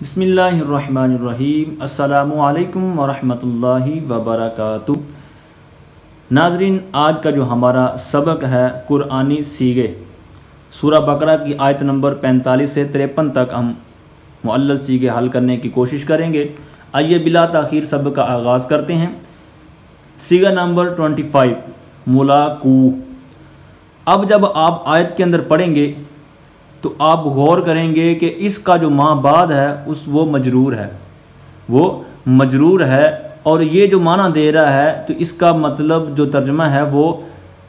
बिस्मिल्लाहिर्रहमानिर्रहीम। अस्सलामु अलैकुम वरहमतुल्लाहि वबरकातुह। नाज़रीन, आज का जो हमारा सबक है कुरानी सीगे सूरह बकरा की आयत नंबर 45 से 53 तक हम मुअल्लल सीगे हल करने की कोशिश करेंगे। आइए बिला ताख़ीर सबक का आगाज़ करते हैं। सीगा नंबर 25 मुलाकू। अब जब आप आयत के अंदर पढ़ेंगे तो आप गौर करेंगे कि इसका जो माँ बाद है वो मजरूर है और ये जो माना दे रहा है तो इसका मतलब जो तर्जमा है वो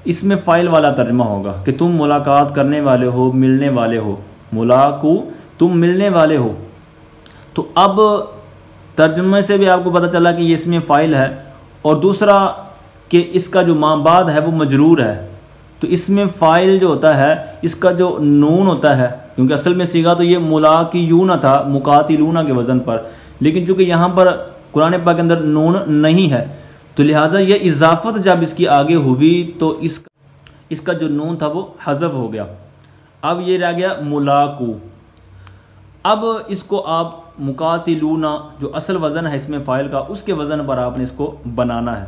इसमें फ़ाइल वाला तर्जमा होगा कि तुम मुलाकात करने वाले हो, मिलने वाले हो। मुलाकू, तुम मिलने वाले हो। तो अब तर्जमे से भी आपको पता चला कि ये इसमें फ़ाइल है और दूसरा कि इसका जो माँ बाद है वो मजरूर है। तो इसमें फ़ाइल जो होता है इसका जो नून होता है, क्योंकि असल में सीगा तो ये मुलाकियूना था, मुकातिलूना के वज़न पर, लेकिन चूँकि यहाँ पर कुरान पाक के अंदर नून नहीं है तो लिहाजा ये इजाफ़त जब इसकी आगे हुई तो इसका जो नून था वो हज़फ हो गया। अब ये रह गया मुलाकू। अब इसको आप मुकातिलूना जो असल वज़न है इसमें फ़ाइल का, उसके वज़न पर आपने इसको बनाना है।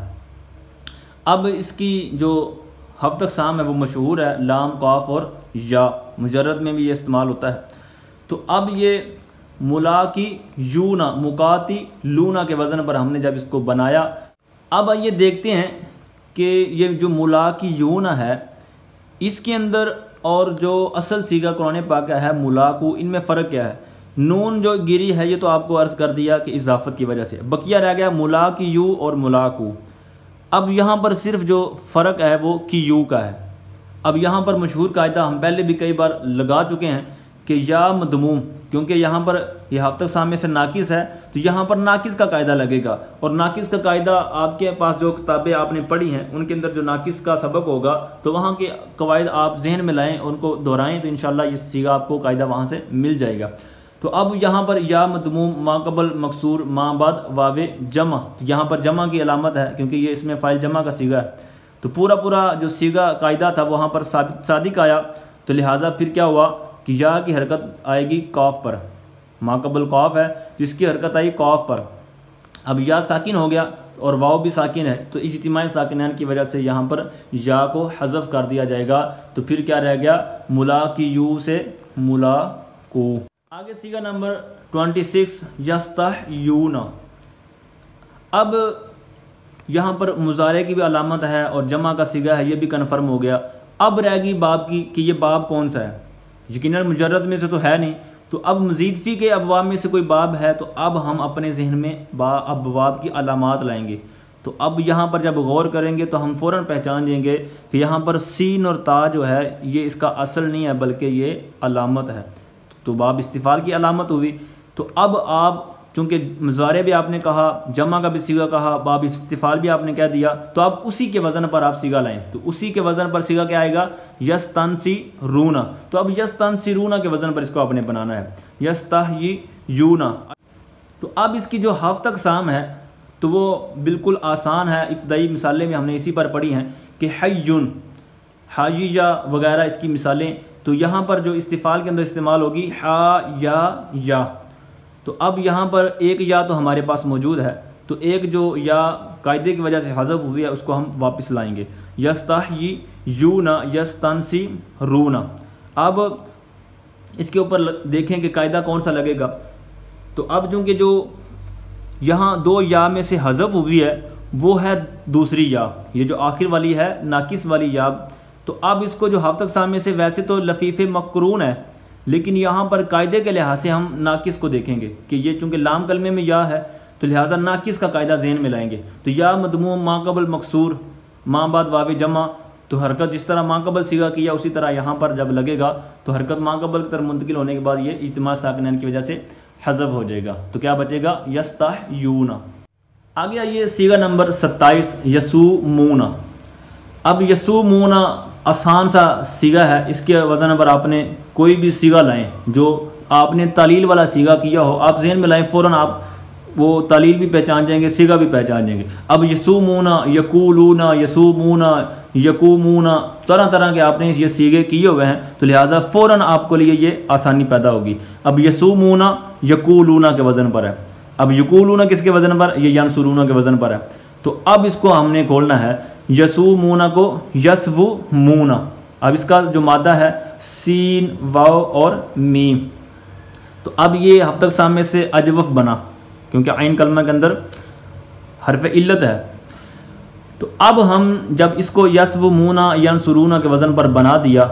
अब इसकी जो हफ्त अक़साम है वो मशहूर है, लाम, काफ और या, मुजर्रद में भी ये इस्तेमाल होता है। तो अब ये मुलाकी यूना, मुकाती लूना के वज़न पर हमने जब इसको बनाया, अब ये देखते हैं कि ये जो मुलाकी यूना है इसके अंदर और जो असल सीगा कुरान पाक का है मुलाकू, इनमें फ़र्क क्या है। नून जो गिरी है ये तो आपको अर्ज़ कर दिया कि इजाफ़त की वजह से, बकिया रह गया मुलाकी यू और मुलाकू। अब यहाँ पर सिर्फ जो फ़र्क है वो की यू का है। अब यहाँ पर मशहूर कायदा हम पहले भी कई बार लगा चुके हैं कि या मदमूम, क्योंकि यहाँ पर यह हफ्त अक़साम में से नाकिस है तो यहाँ पर नाकिस का कायदा लगेगा। और नाकिस का कायदा आपके पास जो किताबें आपने पढ़ी हैं उनके अंदर जो नाकिस का सबक होगा तो वहाँ के कवायद आप जहन में लाएँ, उनको दोहराएँ तो इंशाअल्लाह ये सीगा आपको कायदा वहाँ से मिल जाएगा। तो अब यहाँ पर या मदमूम, माकबल मकसूर, माँ बाद वावे जमा, तो यहाँ पर जमा की अलामत है क्योंकि ये इसमें फ़ाइल जमा का सीगा है। तो पूरा जो सीगा कायदा था वहाँ पर सादिक आया, तो लिहाजा फिर क्या हुआ कि या की हरकत आएगी कॉफ पर। माकबल कॉफ है जिसकी हरकत आई कॉफ पर। अब या साकिन हो गया और वाव भी साकिन है तो इज्तिमाई साकिनान की वजह से यहाँ पर या को हज़फ कर दिया जाएगा। तो फिर क्या रह गया, मुलाकियू से मुलाकू। आगे सीगा नंबर 26 यस्ताहयूना। अब यहाँ पर मुज़ारे की भी अलामत है और जमा का सीगा है, ये भी कन्फर्म हो गया। अब रहेगी बाब की कि ये बाब कौन सा है। यकीनन मुजर्रद में से तो है नहीं, तो अब मज़ीद फ़ी के अबवाब में से कोई बाब है तो अब हम अपने जहन में अबवाब की अलामात लाएंगे। तो अब यहाँ पर जब गौर करेंगे तो हम फ़ौरन पहचान लेंगे कि यहाँ पर सीन और ता जो है ये इसका असल नहीं है बल्कि ये अलामत है। तो बाब इस्तिफ़ाल की अलामत हुई। तो अब आप चूँकि मुज़ारे भी आपने कहा, जमा का भी सीगा कहा, बाब इस्तिफ़ाल भी आपने कह दिया, तो आप उसी के वज़न पर आप सीगा लाएँ। तो उसी के वज़न पर सीगा क्या आएगा, यस्तंसिरूना। तो अब यस्तंसिरूना के वज़न पर इसको आपने बनाना है, यस्ताहयीयूना। तो अब इसकी जो हफ्त अक़साम है तो वो बिल्कुल आसान है। इब्तदाई मिसालें भी हमने इसी पर पढ़ी हैं कि हय्युन, हायिया वगैरह इसकी मिसालें। तो यहाँ पर जो इस्तिफ़ाल के अंदर इस्तेमाल होगी हा या। तो अब यहाँ पर एक या तो हमारे पास मौजूद है, तो एक जो या कायदे की वजह से हज़फ हुई है उसको हम वापस लाएंगे, यस्ताहयीयूना यस्तंसिरूना। अब इसके ऊपर देखें कि कायदा कौन सा लगेगा। तो अब चूँकि जो यहाँ दो या में से हज़फ हुई है वो है दूसरी या, ये जो आखिर वाली है नाकिस वाली या। तो अब इसको जो हफ्त अक़साम में से वैसे तो लफ़ीफ़ मकरून है, लेकिन यहाँ पर कायदे के लिहाज से हम नाकिस को देखेंगे कि ये चूँकि लाम कलमे में या है तो लिहाजा नाकिस का कायदा ज़हन में लाएंगे। तो या मदमूम, माकबल मकसूर, माँ बाद वावे जमा। तो हरकत जिस तरह माकबल सीगा किया उसी तरह यहाँ पर जब लगेगा तो हरकत माकबल की तरफ मुंतकिल होने के बाद ये इज्तिमा साकिनान की वजह से हज़फ हो जाएगा। तो क्या बचेगा, यस्ताहयूना। आगे आइए सीगा नंबर 27 यसूमूना। अब यसूमूना आसान सा सीगा है, इसके वज़न पर आपने कोई भी सीगा लाएं जो आपने तालील वाला सीगा किया हो, आप जहन में लाएं, फ़ौरन आप वो तालील भी पहचान जाएंगे, सीगा भी पहचान जाएंगे। अब यसूमूना, यकूलूना, यसूमूना, यकूमूना, तरह तरह के आपने ये सीगे किए हुए हैं, तो लिहाजा फ़ौरन आपको लिए ये आसानी पैदा होगी। अब यसूमूना यकूलूना के वज़न पर है, अब यकूलूना किसके वज़न पर, ये यंसुरूना के वज़न पर है। तो अब इसको हमने खोलना है, यसूमूना को यस्वुमूना। अब इसका जो मादा है सीन, वाव और मीम, तो अब ये हफ्तक सामे से अजवफ बना, क्योंकि आइन कलमा के अंदर हरफ इल्लत है। तो अब हम जब इसको यस्वुमूना यंसुरूना के वज़न पर बना दिया,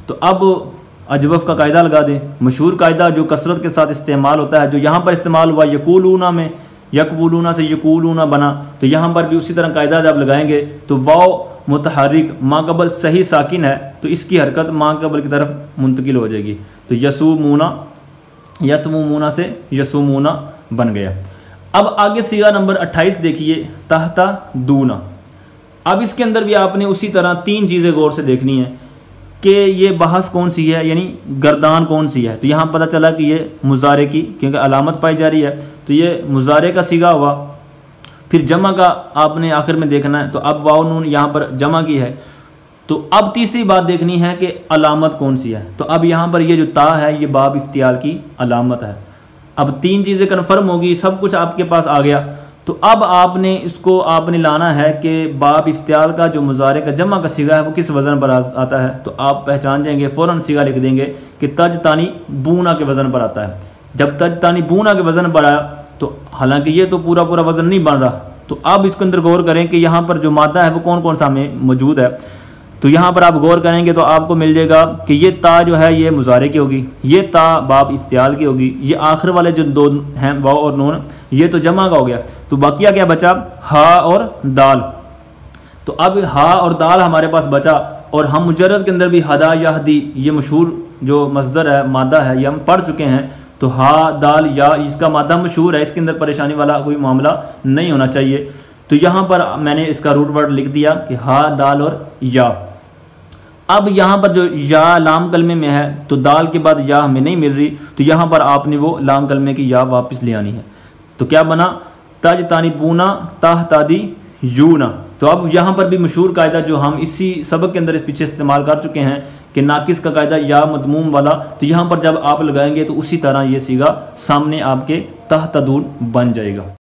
तो अब अजवफ का कायदा लगा दें, मशहूर कायदा जो कसरत के साथ इस्तेमाल होता है, जो यहाँ पर इस्तेमाल हुआ यकूलूना में, यकवुलूना से यकूलूना बना, तो यहाँ पर भी उसी तरह कायदा जब लगाएंगे तो वाव मुतहर्रिक माक़बल सही साकिन है, तो इसकी हरकत माक़बल की तरफ मुंतकिल हो जाएगी। तो यसूमूना, यस्वुमूना से यसूमूना बन गया। अब आगे सीगा नंबर 28 देखिए, तहता दूना। अब इसके अंदर भी आपने उसी तरह तीन चीज़ें गौर से देखनी है कि ये बहस कौन सी है, यानी गर्दान कौन सी है। तो यहाँ पता चला कि ये मुजारे की, क्योंकि अलामत पाई जा रही है, तो ये मुजारे का सीगा हुआ। फिर जमा का आपने आखिर में देखना है, तो अब वाव नून यहाँ पर जमा की है। तो अब तीसरी बात देखनी है कि अलामत कौन सी है। तो अब यहाँ पर ये जो ता है ये बाब इफ्तियाल की अलामत है। अब तीन चीज़ें कन्फर्म होगी, सब कुछ आपके पास आ गया। तो अब आपने इसको आपने लाना है कि बाब इफ्तियाल का जो मुजारे का जमा का सीगा है वो किस वज़न पर आता है। तो आप पहचान जाएंगे, फ़ौरन सीगा लिख देंगे कि तज तानी बूना के वज़न पर आता है। जब तज तानी बूना के वज़न पर आया, तो हालांकि ये तो पूरा पूरा वज़न नहीं बन रहा, तो अब इसके अंदर गौर करें कि यहाँ पर जो मादा है वो कौन कौन सा में मौजूद है। तो यहाँ पर आप गौर करेंगे तो आपको मिल जाएगा कि ये ता जो है ये मुजारे की होगी, ये ता बाब इफ्तियाल की होगी, ये आखिर वाले जो दो हैं वाव और नून ये तो जमा का हो गया। तो बाकिया क्या बचा, हा और दाल। तो अब हा और दाल हमारे पास बचा, और हम मुजर्रद के अंदर भी हदा यहदी ये मशहूर जो मस्दर है मादा है ये हम पढ़ चुके हैं। तो हा दाल या इसका मादा मशहूर है, इसके अंदर परेशानी वाला कोई मामला नहीं होना चाहिए। तो यहाँ पर मैंने इसका रूट वर्ड लिख दिया कि हा दाल और या। अब यहाँ पर जो या लाम कलमे में है, तो दाल के बाद या हमें नहीं मिल रही, तो यहाँ पर आपने वो लाम कलमे की या वापस ले आनी है। तो क्या बना, तज तानी पूना ताह तादी यूना। तो अब यहाँ पर भी मशहूर कायदा जो हम इसी सबक के अंदर इस पीछे इस्तेमाल कर चुके हैं कि नाकिस का कायदा या मदमूम वाला, तो यहाँ पर जब आप लगाएंगे तो उसी तरह ये सीगा सामने आपके तह तदून बन जाएगा।